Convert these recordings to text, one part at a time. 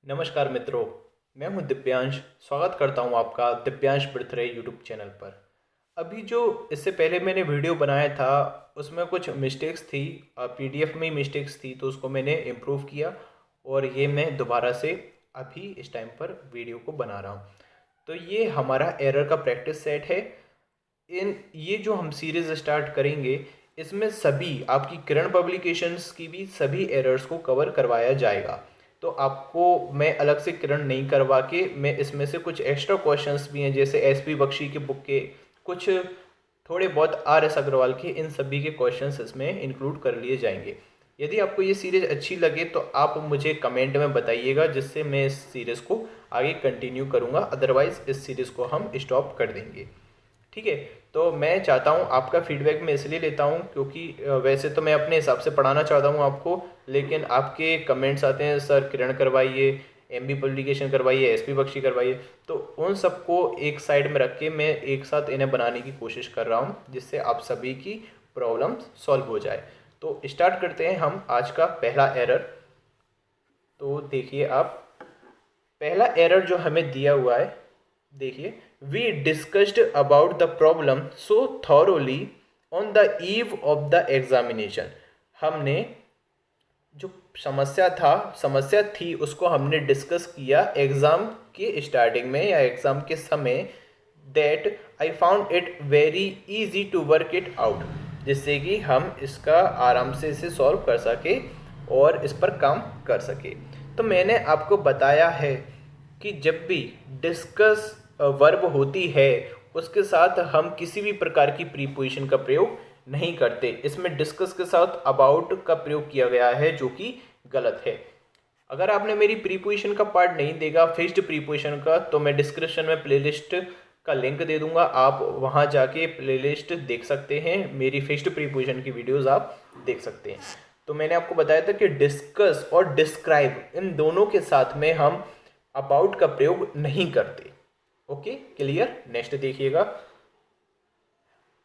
नमस्कार मित्रों, मैं हूं दिव्यांश। स्वागत करता हूं आपका दिव्यांश बर्थडे यूट्यूब चैनल पर। अभी जो इससे पहले मैंने वीडियो बनाया था उसमें कुछ मिस्टेक्स थी, पीडीएफ में ही मिस्टेक्स थी, तो उसको मैंने इम्प्रूव किया और ये मैं दोबारा से अभी इस टाइम पर वीडियो को बना रहा हूं। तो ये हमारा एरर का प्रैक्टिस सेट है। ये जो हम सीरीज़ स्टार्ट करेंगे इसमें सभी आपकी किरण पब्लिकेशंस की भी सभी एरर्स को कवर करवाया जाएगा। तो आपको मैं अलग से किरण नहीं करवा के मैं इसमें से कुछ एक्स्ट्रा क्वेश्चंस भी हैं, जैसे एसपी बख्शी के बुक के कुछ थोड़े बहुत आर एस अग्रवाल के, इन सभी के क्वेश्चंस इसमें इंक्लूड कर लिए जाएंगे। यदि आपको ये सीरीज़ अच्छी लगे तो आप मुझे कमेंट में बताइएगा, जिससे मैं इस सीरीज़ को आगे कंटिन्यू करूँगा। अदरवाइज़ इस सीरीज़ को हम स्टॉप कर देंगे। ठीक है, तो मैं चाहता हूँ आपका फीडबैक मैं इसलिए लेता हूँ क्योंकि वैसे तो मैं अपने हिसाब से पढ़ाना चाहता हूँ आपको, लेकिन आपके कमेंट्स आते हैं सर किरण करवाइए, एमबी पब्लिकेशन करवाइए, एसपी बख्शी करवाइए। तो उन सबको एक साइड में रख के मैं एक साथ इन्हें बनाने की कोशिश कर रहा हूँ, जिससे आप सभी की प्रॉब्लम सॉल्व हो जाए। तो स्टार्ट करते हैं हम आज का पहला एरर। तो देखिए आप, पहला एरर जो हमें दिया हुआ है, देखिए, we discussed about the problem so thoroughly on the eve of the examination. हमने जो समस्या थी उसको हमने डिस्कस किया एग्ज़ाम के स्टार्टिंग में या एग्ज़ाम के समय। That I found it very easy to work it out, जिससे कि हम इसका आराम से इसे सॉल्व कर सके और इस पर काम कर सके। तो मैंने आपको बताया है कि जब भी डिस्कस वर्ब होती है उसके साथ हम किसी भी प्रकार की प्रीपोजिशन का प्रयोग नहीं करते। इसमें डिस्कस के साथ अबाउट का प्रयोग किया गया है, जो कि गलत है। अगर आपने मेरी प्रीपोजिशन का पार्ट नहीं देखा, फिक्स्ड प्रीपोजिशन का, तो मैं डिस्क्रिप्शन में प्लेलिस्ट का लिंक दे दूंगा, आप वहां जाके प्लेलिस्ट देख सकते हैं। मेरी फिक्स्ड प्रीपोजिशन की वीडियोस आप देख सकते हैं। तो मैंने आपको बताया था कि डिस्कस और डिस्क्राइब, इन दोनों के साथ में हम अबाउट का प्रयोग नहीं करते। Okay, clear. नेक्स्ट देखिएगा,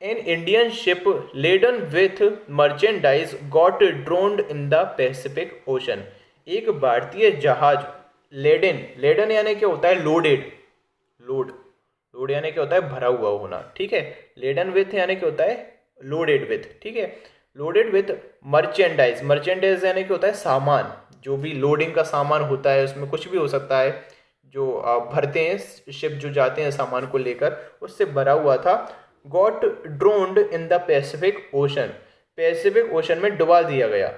an Indian ship laden with merchandise got drowned in the Pacific Ocean. एक भारतीय जहाज लेडन यानी क्या होता है, लोडेड। लोड यानी क्या होता है, भरा हुआ होना। ठीक है, लेडन विथ यानी क्या होता है, लोडेड विथ। ठीक है, लोडेड विथ मर्चेंडाइज यानी क्या होता है, सामान। जो भी लोडिंग का सामान होता है उसमें कुछ भी हो सकता है, जो आप भरते हैं, शिप जो जाते हैं सामान को लेकर, उससे भरा हुआ था। Got drowned in the Pacific Ocean, Pacific Ocean में डुबा दिया गया।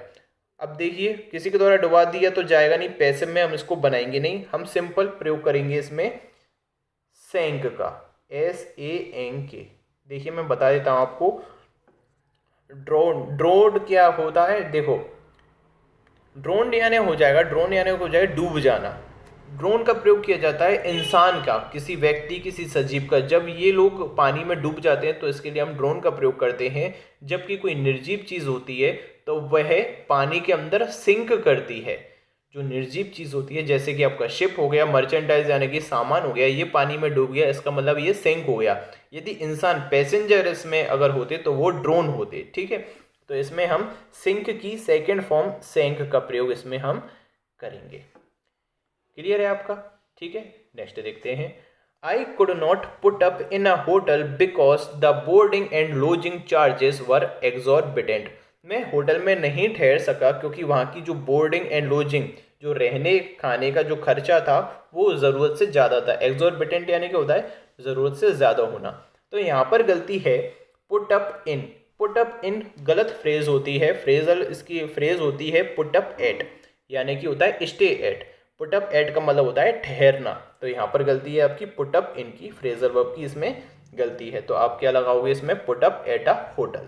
अब देखिए, किसी के द्वारा डुबा दिया तो जाएगा नहीं, पैसिव में हम इसको बनाएंगे नहीं, हम सिंपल प्रयोग करेंगे इसमें सैंक का, SANK। देखिए मैं बता देता हूं आपको, ड्रोन क्या होता है। देखो, ड्रोन यानी हो जाएगा डूब जाना। ड्रोन का प्रयोग किया जाता है इंसान का, किसी व्यक्ति, किसी सजीव का। जब ये लोग पानी में डूब जाते हैं तो इसके लिए हम ड्रोन का प्रयोग करते हैं। जबकि कोई निर्जीव चीज होती है तो वह पानी के अंदर सिंक करती है। जो निर्जीव चीज होती है, जैसे कि आपका शिप हो गया, मर्चेंडाइज यानी कि सामान हो गया, ये पानी में डूब गया, इसका मतलब ये सिंक हो गया। यदि इंसान, पैसेंजर इसमें अगर होते तो वो ड्रोन होते। ठीक है, तो इसमें हम सिंक की सेकेंड फॉर्म सैंक का प्रयोग इसमें हम करेंगे। क्लियर है आपका। ठीक है, नेक्स्ट देखते हैं, I could not put up in a hotel because the boarding and lodging charges were exorbitant. मैं होटल में नहीं ठहर सका क्योंकि वहाँ की जो बोर्डिंग एंड लॉजिंग, जो रहने खाने का जो खर्चा था, वो ज़रूरत से ज़्यादा था। एग्जॉर्बिटेंट यानी क्या होता है, ज़रूरत से ज़्यादा होना। तो यहाँ पर गलती है, put up in. Put up in गलत फ्रेज होती है, फ्रेजल इसकी फ्रेज होती है पुट अप एट, यानी कि होता है stay at. Put up at का मतलब होता है ठहरना। तो यहाँ पर गलती है आपकी पुट अप इन की, फ्रेजल वर्ब की इसमें गलती है। तो आप क्या लगाओगे इसमें, put up at a hotel.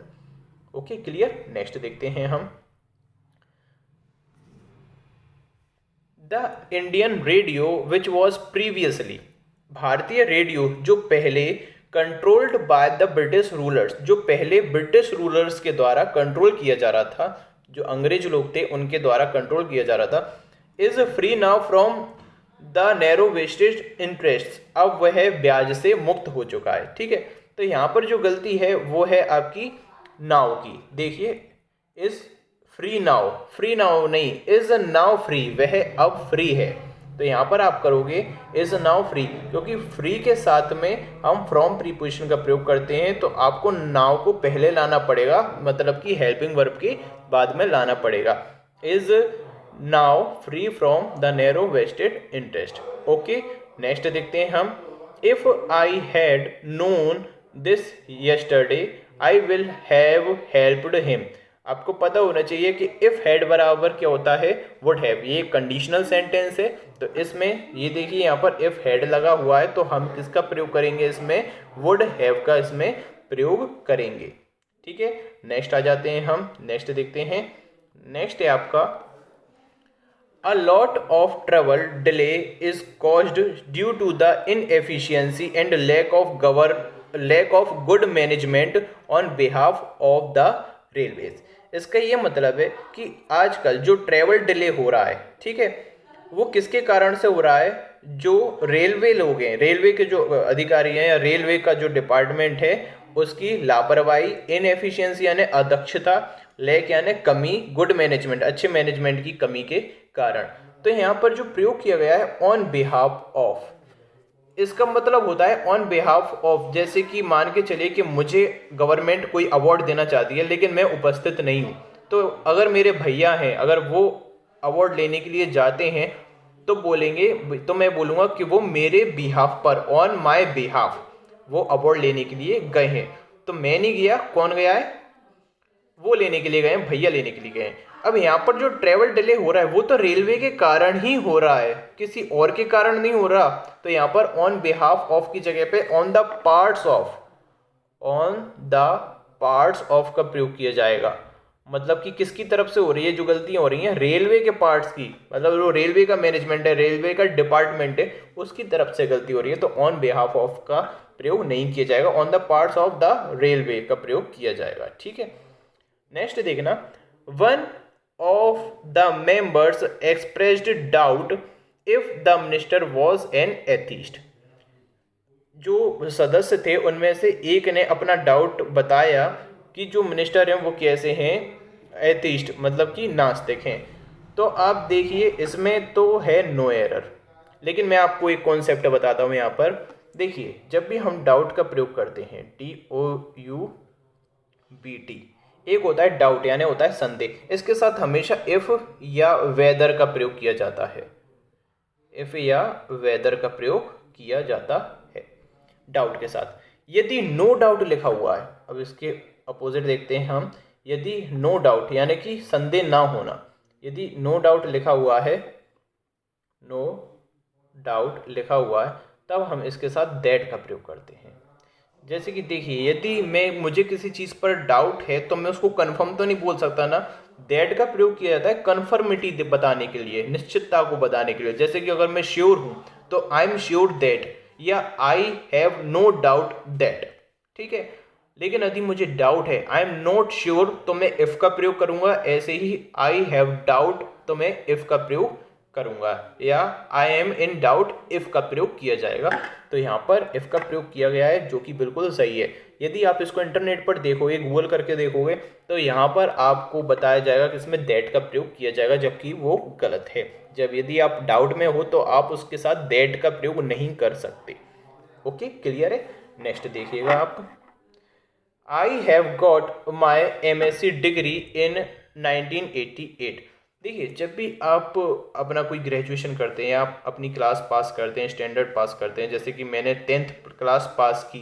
Okay, clear. Next देखते हैं हम, the Indian radio which was previously. भारतीय रेडियो जो पहले controlled by the British rulers, जो पहले ब्रिटिश रूलर्स के द्वारा कंट्रोल किया जा रहा था, जो अंग्रेज लोग थे उनके द्वारा कंट्रोल किया जा रहा था, is free now from the narrow wastage interest. अब वह ब्याज से मुक्त हो चुका है। ठीक है, तो यहाँ पर जो गलती है वो है आपकी नाउ की। देखिए, इज फ्री नाउ नहीं, इज नाउ फ्री, वह अब फ्री है। तो यहाँ पर आप करोगे इज़ नाउ फ्री, क्योंकि फ्री के साथ में हम फ्रॉम प्रीपोजिशन का प्रयोग करते हैं, तो आपको नाउ को पहले लाना पड़ेगा, मतलब कि हेल्पिंग वर्ब के बाद में लाना पड़ेगा। Is now free from the narrow vested interest. Okay, next देखते हैं हम। If I had known this yesterday I will have helped him. आपको पता होना चाहिए कि इफ़ हैड बराबर क्या होता है, वुड हैव। ये कंडीशनल सेंटेंस है, तो इसमें ये देखिए यहाँ पर इफ़ हैड लगा हुआ है, तो हम किसका प्रयोग करेंगे इसमें, वुड हैव का इसमें प्रयोग करेंगे। ठीक है, नेक्स्ट आ जाते हैं हम, नेक्स्ट देखते हैं। नेक्स्ट है आपका A lot of travel delay is caused due to the inefficiency and lack of good management on behalf of the railways। इसका ये मतलब है कि आजकल जो ट्रैवल डिले हो रहा है, ठीक है, वो किसके कारण से हो रहा है, जो रेलवे लोग हैं, रेलवे के जो अधिकारी हैं या रेलवे का जो डिपार्टमेंट है, उसकी लापरवाही, इनएफिशिएंसी यानी अदक्षता, लैक यानी कमी, गुड मैनेजमेंट अच्छे मैनेजमेंट की कमी के कारण। तो यहाँ पर जो प्रयोग किया गया है ऑन बिहाफ ऑफ, इसका मतलब होता है ऑन बिहाफ ऑफ। जैसे कि मान के चलिए कि मुझे गवर्नमेंट कोई अवार्ड देना चाहती है, लेकिन मैं उपस्थित नहीं हूँ, तो अगर मेरे भैया हैं, अगर वो अवार्ड लेने के लिए जाते हैं, तो बोलेंगे, तो मैं बोलूँगा कि वो मेरे बिहाफ पर, ऑन माई बिहाफ वो अवार्ड लेने के लिए गए हैं। तो मैं नहीं गया, कौन गया है, वो लेने के लिए गए हैं, भैया लेने के लिए गए हैं। अब यहाँ पर जो ट्रेवल डिले हो रहा है वो तो रेलवे के कारण ही हो रहा है, किसी और के कारण नहीं हो रहा। तो यहाँ पर ऑन बिहाफ ऑफ की जगह पे on the parts of, on the parts of का प्रयोग किया जाएगा। मतलब कि किसकी तरफ से हो रही है जो गलतियां हो रही हैं, रेलवे के पार्ट्स की, मतलब जो रेलवे का मैनेजमेंट है, रेलवे का डिपार्टमेंट है, उसकी तरफ से गलती हो रही है। तो ऑन बिहाफ ऑफ का प्रयोग नहीं किया जाएगा, on the parts of the railway का प्रयोग किया जाएगा। ठीक है, नेक्स्ट देखना। One of the members expressed doubt if the minister was an atheist. जो सदस्य थे उनमें से एक ने अपना डाउट बताया कि जो मिनिस्टर हैं वो कैसे हैं, एथीस्ट मतलब कि नास्तिक हैं। तो आप देखिए इसमें तो है नो एरर, लेकिन मैं आपको एक कॉन्सेप्ट बताता हूँ यहाँ पर। देखिए जब भी हम डाउट का प्रयोग करते हैं, DOUBT, एक होता है डाउट यानी होता है संदेह, इसके साथ हमेशा इफ या वेदर का प्रयोग किया जाता है, इफ या वेदर का प्रयोग किया जाता है डाउट के साथ। यदि नो डाउट लिखा हुआ है, अब इसके अपोजिट देखते हैं हम। यदि नो डाउट यानी कि संदेह ना होना, यदि नो डाउट लिखा हुआ है, नो डाउट लिखा हुआ है, तब हम इसके साथ दैट का प्रयोग करते हैं। जैसे कि देखिए यदि मुझे किसी चीज़ पर डाउट है, तो मैं उसको कंफर्म तो नहीं बोल सकता ना, दैट का प्रयोग किया जाता है कन्फर्मिटी बताने के लिए, निश्चितता को बताने के लिए। जैसे कि अगर मैं श्योर हूँ तो आई एम श्योर दैट, या I have no doubt that. ठीक है, लेकिन यदि मुझे डाउट है, आई एम नॉट श्योर, तो मैं इफ का प्रयोग करूंगा। ऐसे ही आई हैव डाउट, तो मैं इफ का प्रयोग करूंगा, या I am in doubt if का प्रयोग किया जाएगा। तो यहाँ पर इफ का प्रयोग किया गया है, जो कि बिल्कुल सही है। यदि आप इसको इंटरनेट पर देखोगे, गूगल करके देखोगे, तो यहाँ पर आपको बताया जाएगा कि इसमें दैट का प्रयोग किया जाएगा, जबकि वो गलत है। जब यदि आप डाउट में हो तो आप उसके साथ दैट का प्रयोग नहीं कर सकते। ओके, क्लियर है। नेक्स्ट देखिएगा आप। I have got my MSc degree in 1988। देखिए जब भी आप अपना कोई ग्रेजुएशन करते हैं, आप अपनी क्लास पास करते हैं, स्टैंडर्ड पास करते हैं, जैसे कि मैंने 10th क्लास पास की,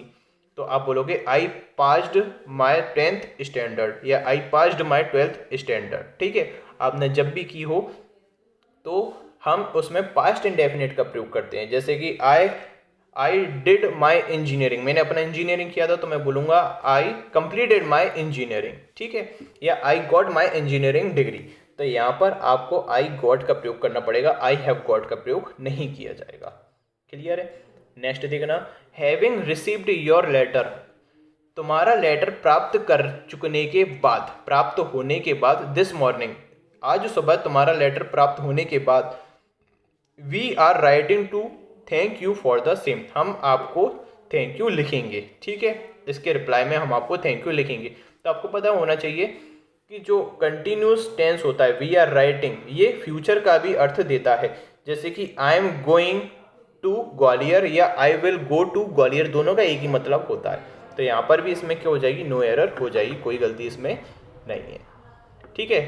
तो आप बोलोगे I passed my 10th standard, या I passed my 12th standard. ठीक है, आपने जब भी की हो तो हम उसमें पास्ट इंडेफिनिट का प्रयोग करते हैं। जैसे कि आई डिड माई इंजीनियरिंग, मैंने अपना इंजीनियरिंग किया था, तो मैं बोलूँगा आई कंप्लीटेड माई इंजीनियरिंग। ठीक है, या I got my engineering degree. तो यहाँ पर आपको आई गॉट का प्रयोग करना पड़ेगा, आई हैव गॉट का प्रयोग नहीं किया जाएगा। क्लियर है। नेक्स्ट देखना। हैविंग रिसीव्ड योर लेटर, तुम्हारा लेटर प्राप्त कर चुकने के बाद, प्राप्त होने के बाद, दिस मॉर्निंग, आज सुबह तुम्हारा लेटर प्राप्त होने के बाद, we are writing to thank you for the same, हम आपको थैंक यू लिखेंगे। ठीक है, इसके रिप्लाई में हम आपको थैंक यू लिखेंगे। तो आपको पता होना चाहिए कि जो कंटिन्यूस टेंस होता है, वी आर राइटिंग, ये फ्यूचर का भी अर्थ देता है। जैसे कि I am going to Gwalior या I will go to Gwalior, दोनों का एक ही मतलब होता है। तो यहाँ पर भी इसमें क्या हो जाएगी, नो एरर हो जाएगी, कोई गलती इसमें नहीं है। ठीक है,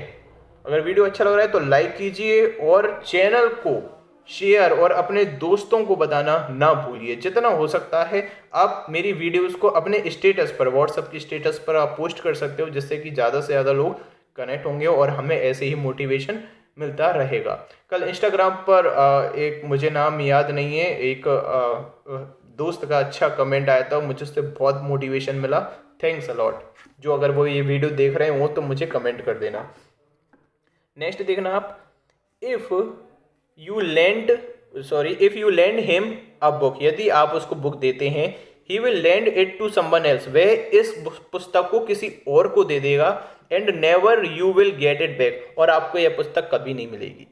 अगर वीडियो अच्छा लग रहा है तो लाइक कीजिए और चैनल को शेयर और अपने दोस्तों को बताना ना भूलिए। जितना हो सकता है आप मेरी वीडियोस को अपने स्टेटस पर, व्हाट्सएप की स्टेटस पर आप पोस्ट कर सकते हो, जिससे कि ज़्यादा से ज़्यादा लोग कनेक्ट होंगे और हमें ऐसे ही मोटिवेशन मिलता रहेगा। कल इंस्टाग्राम पर एक, मुझे नाम याद नहीं है, एक दोस्त का अच्छा कमेंट आया था, मुझे उससे बहुत मोटिवेशन मिला। Thanks a lot. जो अगर वो ये वीडियो देख रहे हो तो मुझे कमेंट कर देना। नेक्स्ट देखना आप, if if you lend him a book, यदि आप उसको बुक देते हैं, he will lend it to someone else, वह इस पुस्तक को किसी और को दे देगा, and never you will get it back, और आपको यह पुस्तक कभी नहीं मिलेगी।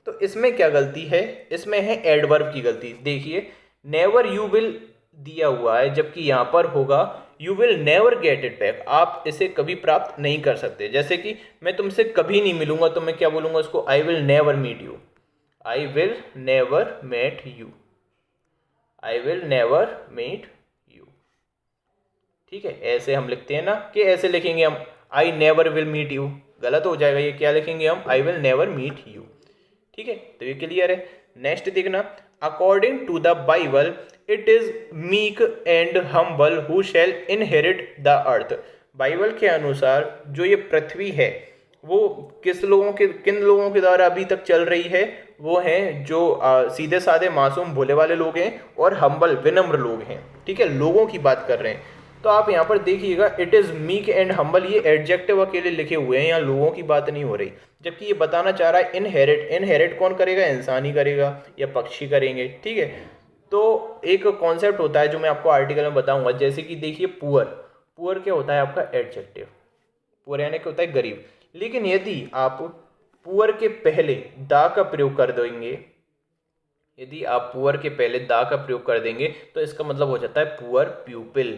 तो इसमें क्या गलती है, इसमें है एडवर्ब की गलती। देखिए नेवर यू विल दिया हुआ है, जबकि यहाँ पर होगा you will never get it back, आप इसे कभी प्राप्त नहीं कर सकते। जैसे कि मैं तुमसे कभी नहीं मिलूंगा, तो मैं क्या बोलूंगा उसको, I will never meet you, I will never met you, I will never meet you. ठीक है, ऐसे हम लिखते हैं ना, कि ऐसे लिखेंगे हम I never will meet you, गलत हो जाएगा, ये क्या लिखेंगे हम, I will never meet you. ठीक है, तो ये क्लियर है। नेक्स्ट देखना, according to the Bible it is meek and humble who shall inherit the earth. Bible के अनुसार जो ये पृथ्वी है वो किन लोगों के द्वारा अभी तक चल रही है, वो हैं जो सीधे साधे मासूम भोले वाले लोग हैं और हम्बल विनम्र लोग हैं। ठीक है, लोगों की बात कर रहे हैं। तो आप यहाँ पर देखिएगा, it is meek and humble, ये एडजेक्टिव अकेले लिखे हुए हैं, यहाँ लोगों की बात नहीं हो रही। जबकि ये बताना चाह रहा है इनहेरिट, इनहेरिट कौन करेगा, इंसान ही करेगा या पक्षी करेंगे। ठीक है, तो एक कॉन्सेप्ट होता है जो मैं आपको आर्टिकल में बताऊंगा। जैसे कि देखिए पुअर, पुअर क्या होता है आपका एडजेक्टिव, पुअर यानी क्या होता है गरीब। लेकिन यदि आप पुअर के पहले दा का प्रयोग कर देंगे, यदि आप पुअर के पहले दा का प्रयोग कर देंगे तो इसका मतलब हो जाता है पुअर पीपल,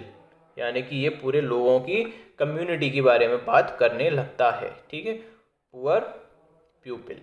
यानी कि ये पूरे लोगों की कम्युनिटी के बारे में बात करने लगता है। ठीक है, पुअर पीपल।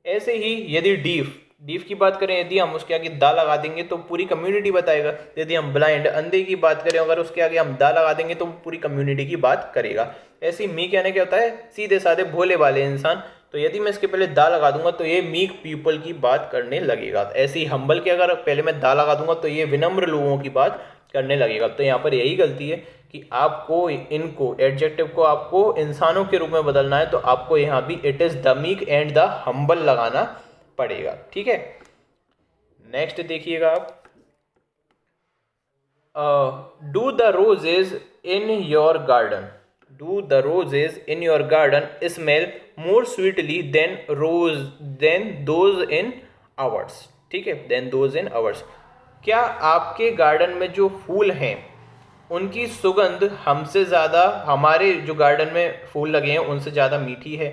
ऐसे ही यदि डीफ की बात करें, यदि हम उसके आगे दा लगा देंगे तो पूरी कम्युनिटी बताएगा। यदि हम ब्लाइंड अंधे की बात करें, अगर उसके आगे हम दा लगा देंगे तो पूरी कम्युनिटी की बात करेगा। ऐसे ही मीक यानी क्या होता है, सीधे साधे भोले वाले इंसान। तो यदि मैं इसके पहले दा लगा दूंगा तो ये मीक पीपल की बात करने लगेगा। ऐसे ही हम्बल के अगर पहले मैं दा लगा दूंगा तो ये विनम्र लोगों की बात करने लगेगा। तो यहाँ पर यही गलती है कि आपको इनको एडजेक्टिव को आपको इंसानों के रूप में बदलना है, तो आपको यहाँ भी it is the meek and the humble लगाना पड़ेगा। ठीक है, नेक्स्ट देखिएगा आप, do the roses in your garden, do the roses in your garden smell more sweetly than those in ours. ठीक है, देन दोज इन आवर्स, क्या आपके गार्डन में जो फूल हैं उनकी सुगंध हमसे ज़्यादा, हमारे जो गार्डन में फूल लगे हैं उनसे ज़्यादा मीठी है।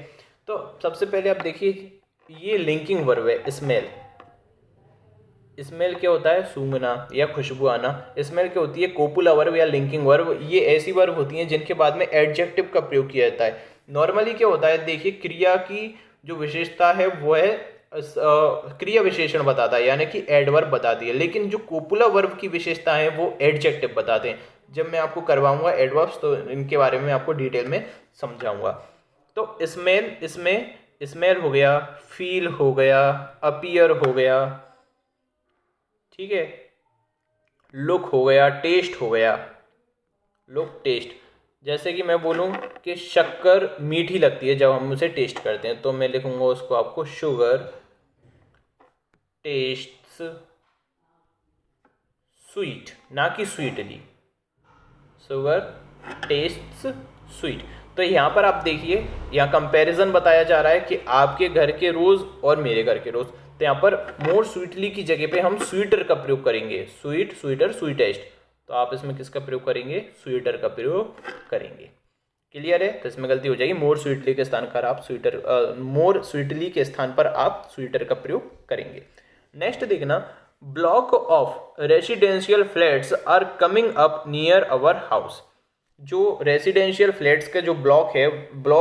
तो सबसे पहले आप देखिए, ये लिंकिंग वर्ब है स्मेल। स्मेल क्या होता है, सूंघना या खुशबू आना। स्मेल क्या होती है, कोपुला वर्ब या लिंकिंग वर्ब। ये ऐसी वर्ब होती हैं जिनके बाद में एडजेक्टिव का प्रयोग किया जाता है। नॉर्मली क्या होता है, देखिए क्रिया की जो विशेषता है वो है क्रिया विशेषण बताता है, यानी कि एडवर्ब बताती है। लेकिन जो कोपुला वर्ब की विशेषता है वो एडजेक्टिव बताते हैं। जब मैं आपको करवाऊंगा एडवर्ब्स तो इनके बारे में आपको डिटेल में समझाऊंगा। तो स्मेल, इसमें स्मेल हो गया, फील हो गया, अपीयर हो गया, ठीक है, लुक हो गया, टेस्ट हो गया, लुक टेस्ट। जैसे कि मैं बोलूं कि शक्कर मीठी लगती है जब हम उसे टेस्ट करते हैं, तो मैं लिखूंगा उसको आपको शुगर टेस्ट्स स्वीट, ना कि स्वीटली, शुगर टेस्ट्स स्वीट। तो यहाँ पर आप देखिए, यहाँ कंपैरिजन बताया जा रहा है कि आपके घर के रोज़ और मेरे घर के रोज़। तो यहाँ पर मोर स्वीटली की जगह पे हम स्वीटर का प्रयोग करेंगे, स्वीट, स्वीटर, स्वीटेस्ट। तो आप इसमें किसका प्रयोग करेंगे, स्वीटर का प्रयोग करेंगे। क्लियर है, तो इसमें गलती हो जाएगी, मोर स्वीटली के स्थान पर आप मोर स्वीटली के स्थान पर आप स्वीटर का प्रयोग करेंगे। नेक्स्ट देखना, block of residential flats are coming up near our house. जो रेसिडेंशियल फ्लैट्स के जो ब्लॉक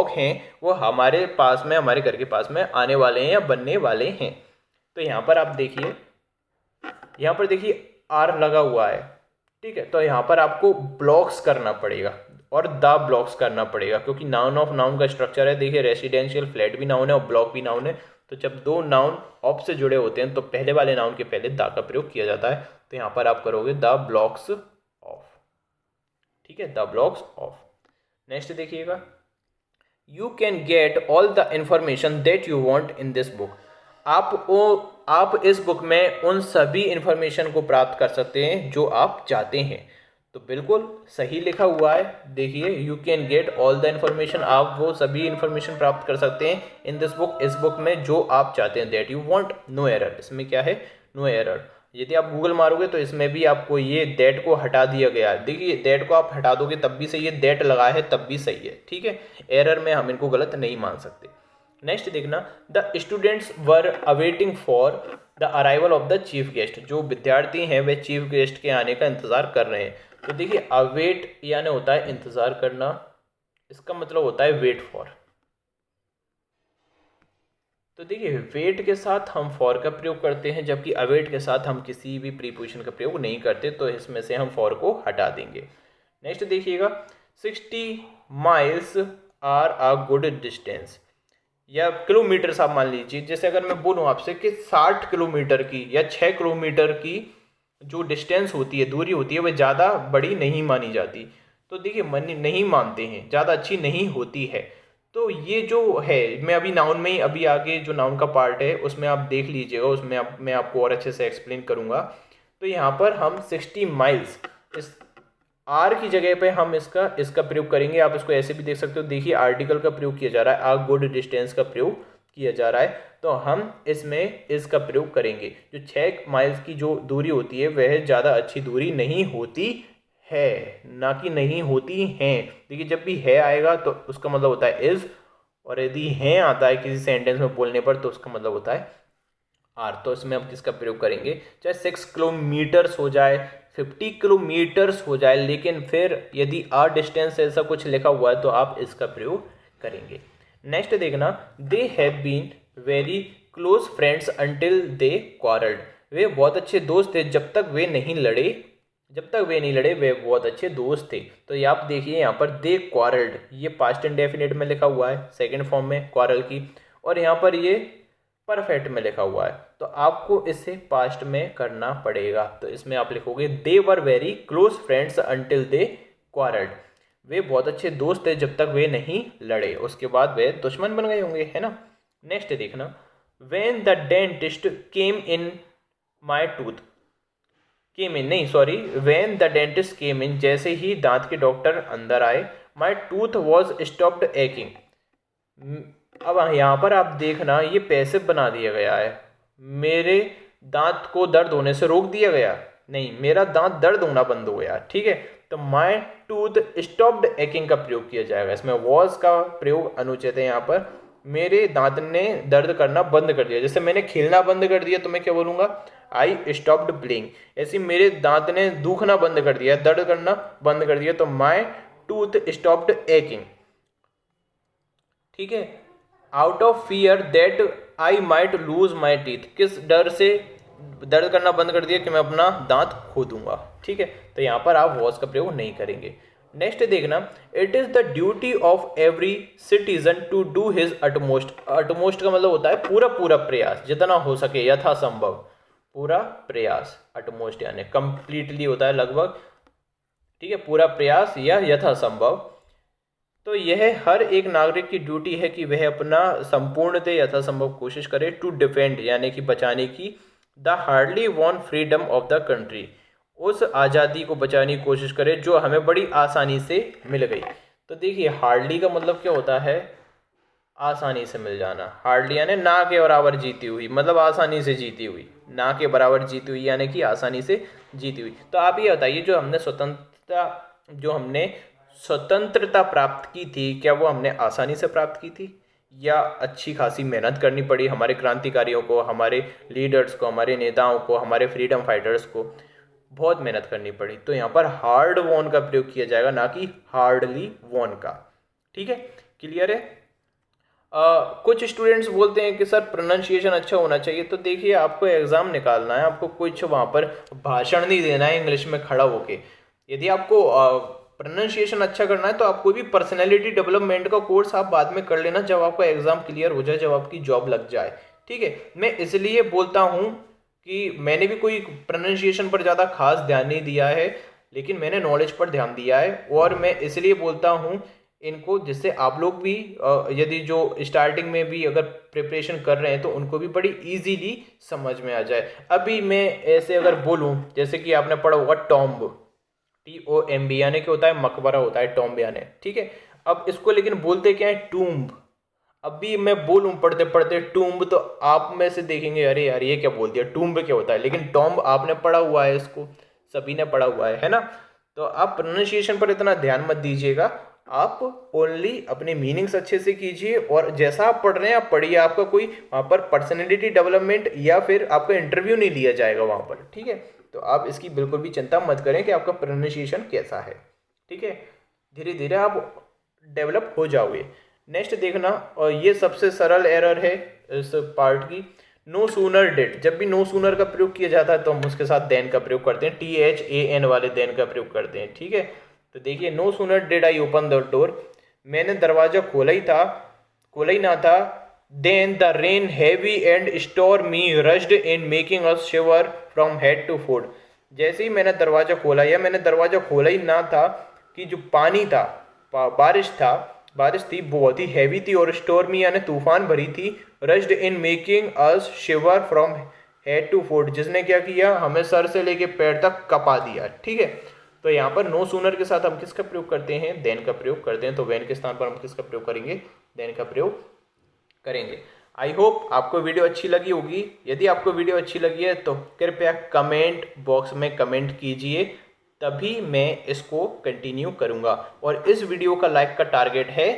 हैं वो हमारे पास में, हमारे घर के पास में आने वाले हैं या बनने वाले हैं। तो यहाँ पर आप देखिए, यहाँ पर देखिए आर लगा हुआ है, ठीक है। तो यहाँ पर आपको ब्लॉक्स करना पड़ेगा और द ब्लॉक्स करना पड़ेगा, क्योंकि नाउन ऑफ नाउन का स्ट्रक्चर है। देखिए रेसिडेंशियल फ्लैट भी नाउन है और ब्लॉक भी नाउन है। तो जब दो नाउन ऑफ से जुड़े होते हैं तो पहले वाले नाउन के पहले द का प्रयोग किया जाता है। तो यहाँ पर आप करोगे द ब्लॉक्स ऑफ, ठीक है, द ब्लॉक्स ऑफ। नेक्स्ट देखिएगा, you can get all the information that you want in this book. आप इस बुक में उन सभी इंफॉर्मेशन को प्राप्त कर सकते हैं जो आप चाहते हैं। तो बिल्कुल सही लिखा हुआ है, देखिए you can get all the information, आप वो सभी इंफॉर्मेशन प्राप्त कर सकते हैं इन दिस बुक, इस बुक में जो आप चाहते हैं। That you want, no error, इसमें क्या है, नो एरर। यदि आप गूगल मारोगे तो इसमें भी आपको ये दैट को हटा दिया गया है। देखिए दैट को आप हटा दोगे तब भी सही है, दैट लगा है तब भी सही है, ठीक है। एरर में हम इनको गलत नहीं मान सकते। नेक्स्ट देखना, the students were awaiting for the arrival of the chief guest. जो विद्यार्थी हैं वे चीफ गेस्ट के आने का इंतजार कर रहे हैं। तो देखिए अवेट यानी होता है इंतजार करना, इसका मतलब होता है वेट फॉर। तो देखिए वेट के साथ हम फॉर का प्रयोग करते हैं, जबकि अवेट के साथ हम किसी भी प्रीपोजिशन का प्रयोग नहीं करते। तो इसमें से हम फॉर को हटा देंगे। नेक्स्ट देखिएगा, 60 miles are a good distance, या किलोमीटर आप मान लीजिए। जैसे अगर मैं बोलूँ आपसे कि 60 किलोमीटर की या 6 किलोमीटर की जो डिस्टेंस होती है, दूरी होती है, वह ज़्यादा बड़ी नहीं मानी जाती। तो देखिए नहीं मानते हैं, ज़्यादा अच्छी नहीं होती है। तो ये जो है, मैं अभी नाउन में ही, अभी आगे जो नाउन का पार्ट है उसमें आप देख लीजिएगा, उसमें मैं आपको और अच्छे से एक्सप्लेन करूँगा। तो यहाँ पर हम 60 माइल्स, इस आर की जगह पे हम इसका प्रयोग करेंगे। आप इसको ऐसे भी देख सकते हो, देखिए आर्टिकल का प्रयोग किया जा रहा है, आ गुड डिस्टेंस का प्रयोग किया जा रहा है। तो हम इसमें इसका प्रयोग करेंगे। जो 6 माइल्स की जो दूरी होती है वह ज़्यादा अच्छी दूरी नहीं होती है, ना कि नहीं होती हैं। देखिए जब भी है आएगा तो उसका मतलब होता है इज़, और यदि हैं आता है किसी सेंटेंस में बोलने पर तो उसका मतलब होता है आर। तो इसमें हम किसका प्रयोग करेंगे, चाहे 6 किलोमीटर्स हो जाए, 50 किलोमीटर्स हो जाए, लेकिन फिर यदि आर डिस्टेंस ऐसा कुछ लिखा हुआ है तो आप इसका प्रयोग करेंगे। नेक्स्ट देखना, they have been very close friends until they quarrelled. वे बहुत अच्छे दोस्त थे जब तक वे नहीं लड़े, वे बहुत अच्छे दोस्त थे। तो ये आप देखिए यहाँ पर दे क्वारल्ड, ये पास्ट इंडेफिनिट में लिखा हुआ है, सेकेंड फॉर्म में क्वारल की, और यहाँ पर ये परफेक्ट में लिखा हुआ है। तो आपको इसे पास्ट में करना पड़ेगा। तो इसमें आप लिखोगे they were very close friends until they quarrelled. वे बहुत अच्छे दोस्त थे जब तक वे नहीं लड़े, उसके बाद वे दुश्मन बन गए होंगे, है ना। नेक्स्ट देखना, when the dentist came in my tooth, when the dentist came in, जैसे ही दांत के डॉक्टर अंदर आए, my tooth was stopped aching. अब यहाँ पर आप देखना ये पैसिव बना दिया गया है, मेरे दांत को दर्द होने से रोक दिया गया, नहीं, मेरा दांत दर्द होना बंद हो गया, ठीक है। तो माई टूथ स्टॉप्ड एकिंग का प्रयोग किया जाएगा। इसमें वॉज का प्रयोग अनुचित है। यहाँ पर मेरे दांत ने दर्द करना बंद कर दिया, जैसे मैंने खेलना बंद कर दिया तो मैं क्या बोलूँगा, आई स्टॉप्ड प्लेइंग। ऐसे मेरे दांत ने दुखना बंद कर दिया, दर्द करना बंद कर दिया, तो माई टूथ स्टॉप्ड एकिंग, ठीक है। Out of fear that I might lose my teeth, किस डर से दर्द करना बंद कर दिया कि मैं अपना दांत खो दूंगा, ठीक है। तो यहाँ पर आप वॉज का प्रयोग नहीं करेंगे। नेक्स्ट देखना, it is the duty of every citizen to do his utmost. Utmost का मतलब होता है पूरा पूरा प्रयास, जितना हो सके, यथासंभव, पूरा प्रयास। अटमोस्ट यानी कंप्लीटली होता है लगभग, ठीक है, पूरा प्रयास या यथासंभव। तो यह हर एक नागरिक की ड्यूटी है कि वह अपना संपूर्णतः यथासंभव कोशिश करे, टू डिफेंड यानी कि बचाने की, the hardly won freedom of the country, उस आज़ादी को बचाने की कोशिश करे जो हमें बड़ी आसानी से मिल गई। तो देखिए हार्डली का मतलब क्या होता है, आसानी से मिल जाना। हार्डली यानी ना के बराबर जीती हुई, मतलब आसानी से जीती हुई, ना के बराबर जीती हुई यानी कि आसानी से जीती हुई। तो आप ये बताइए, जो हमने स्वतंत्रता प्राप्त की थी, क्या वो हमने आसानी से प्राप्त की थी या अच्छी खासी मेहनत करनी पड़ी हमारे क्रांतिकारियों को, हमारे लीडर्स को, हमारे नेताओं को, हमारे फ्रीडम फाइटर्स को, बहुत मेहनत करनी पड़ी। तो यहाँ पर हार्ड वॉन का प्रयोग किया जाएगा, ना कि हार्डली वॉन का, ठीक है, क्लियर है। कुछ स्टूडेंट्स बोलते हैं कि सर प्रोनाउंसिएशन अच्छा होना चाहिए। तो देखिए, आपको एग्ज़ाम निकालना है, आपको कुछ वहाँ पर भाषण नहीं देना है इंग्लिश में खड़ा होके। यदि आपको प्रोनाउंसिएशन अच्छा करना है तो आप कोई भी पर्सनैलिटी डेवलपमेंट का कोर्स आप बाद में कर लेना, जब आपका एग्ज़ाम क्लियर हो जाए, जब आपकी जॉब लग जाए। ठीक है, मैं इसलिए बोलता हूँ कि मैंने भी कोई प्रोनाउंसिएशन पर ज़्यादा खास ध्यान नहीं दिया है, लेकिन मैंने नॉलेज पर ध्यान दिया है। और मैं इसलिए बोलता हूँ इनको, जिससे आप लोग भी यदि जो स्टार्टिंग में भी अगर प्रिपरेशन कर रहे हैं तो उनको भी बड़ी इजीली समझ में आ जाए। अभी मैं ऐसे अगर बोलूं, जैसे कि आपने पढ़ा होगा टॉम्ब, TOMB, यानी कि होता है मकबरा, होता है टॉम्ब यानी। ठीक है, अब इसको लेकिन बोलते क्या है, टूम्ब। अभी मैं बोलूं पढ़ते पढ़ते टूम्ब, तो आप में से देखेंगे अरे यार ये क्या बोल दिया, टूम्ब क्या होता है, लेकिन टॉम्ब आपने पढ़ा हुआ है, इसको सभी ने पढ़ा हुआ है ना। तो आप प्रोनाउंसिएशन पर इतना ध्यान मत दीजिएगा, आप ओनली अपने मीनिंग्स अच्छे से कीजिए, और जैसा आप पढ़ रहे हैं आप पढ़िए। आपका कोई वहाँ पर पर्सनैलिटी डेवलपमेंट या फिर आपका इंटरव्यू नहीं लिया जाएगा वहाँ पर। ठीक है, तो आप इसकी बिल्कुल भी चिंता मत करें कि आपका प्रोनाउंसिएशन कैसा है। ठीक है, धीरे धीरे आप डेवलप हो जाओगे। नेक्स्ट देखना, और ये सबसे सरल एरर है इस पार्ट की, नो सूनर डिड। जब भी नो सूनर का प्रयोग किया जाता है तो हम उसके साथ देन का प्रयोग करते हैं, THAN वाले देन का प्रयोग करते हैं। ठीक है, तो देखिए, no sooner did I open the door, मैंने दरवाजा खोला ही ना था, than the rain heavy and stormy rushed in making us shiver from head to foot. जैसे ही मैंने दरवाजा खोला, या मैंने दरवाजा खोला ही ना था, कि जो पानी था, बारिश थी, बहुत ही हैवी थी और स्टॉर्मी यानी तूफान भरी थी, rushed in making us shiver from head to foot, जिसने क्या किया, हमें सर से लेके पैर तक कपा दिया। ठीक है, तो यहाँ पर नो सूनर के साथ हम किसका प्रयोग करते हैं, देन का प्रयोग करते हैं। तो वेन के स्थान पर हम किसका प्रयोग करेंगे, देन का प्रयोग करेंगे। आई होप आपको वीडियो अच्छी लगी होगी। यदि आपको वीडियो अच्छी लगी है तो कृपया कमेंट बॉक्स में कमेंट कीजिए, तभी मैं इसको कंटिन्यू करूँगा। और इस वीडियो का लाइक का टारगेट है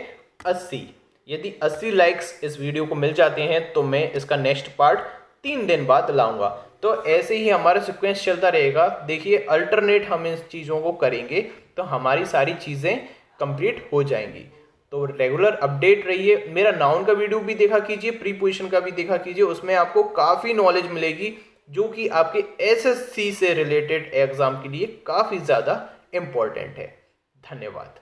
80। यदि 80 लाइक्स इस वीडियो को मिल जाते हैं तो मैं इसका नेक्स्ट पार्ट 3 दिन बाद लाऊंगा। तो ऐसे ही हमारा सीक्वेंस चलता रहेगा। देखिए, अल्टरनेट हम इन चीज़ों को करेंगे तो हमारी सारी चीज़ें कंप्लीट हो जाएंगी। तो रेगुलर अपडेट रहिए। मेरा नाउन का वीडियो भी देखा कीजिए, प्रीपोजिशन का भी देखा कीजिए, उसमें आपको काफ़ी नॉलेज मिलेगी जो कि आपके SSC से रिलेटेड एग्जाम के लिए काफ़ी ज़्यादा इम्पोर्टेंट है। धन्यवाद।